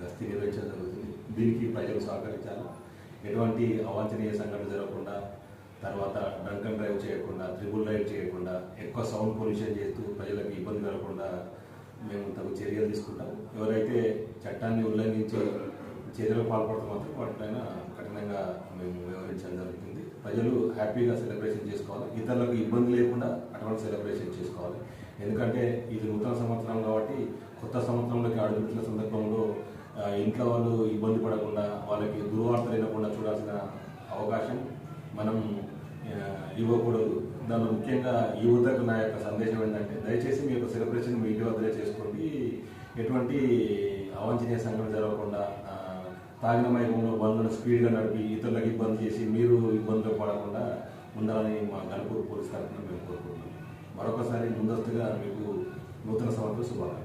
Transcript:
గస్తీ నిర్వహించడం జరుగుతుంది. దీనికి ప్రజలు సహకరించాలి. ఎటువంటి అవాంఛనీయ సంఘటన జరగకుండా, తర్వాత డ్రంక్ అండ్ డ్రైవ్ చేయకుండా, ట్రిపుల్ రైడ్ చేయకుండా, ఎక్కువ సౌండ్ పొల్యూషన్ చేస్తూ ప్రజలకు ఇబ్బంది కలగకుండా మేము తగు చర్యలు తీసుకుంటాం. ఎవరైతే చట్టాన్ని ఉల్లంఘించి చర్యలు పాల్పడతాం మాత్రం వాటిపైన కఠినంగా మేము వ్యవహరించడం జరుగుతుంది. ప్రజలు హ్యాపీగా సెలబ్రేషన్ చేసుకోవాలి, ఇతరులకు ఇబ్బంది లేకుండా అటువంటి సెలబ్రేషన్ చేసుకోవాలి. ఎందుకంటే ఇది నూతన సంవత్సరం కాబట్టి కొత్త సంవత్సరంలోకి అడుగుతున్న సందర్భంలో ఇంట్లో వాళ్ళు ఇబ్బంది పడకుండా, వాళ్ళకి దుర్వార్తలు వినకుండా చూడాల్సిన అవకాశం మనం ఇవ్వకూడదు. దానిలో ముఖ్యంగా యువతకు నా యొక్క సందేశం ఏంటంటే, దయచేసి మీ యొక్క సెలబ్రేషన్ మీ ఇంటి వద్దనే చేసుకోండి. ఎటువంటి అవాంఛనీయ సంఘటన జరగకుండా, తాగిన మైకంలో బండ్లను స్పీడ్గా నడిపి ఇతరులకు ఇబ్బంది చేసి మీరు ఇబ్బందులు పడకుండా ఉండాలని మా గణపూర్ పోలీస్ తరఫున మేము కోరుకుంటున్నాం. మరొకసారి ముందస్తుగా మీకు నూతన సంవత్సర శుభాకాంక్షలు.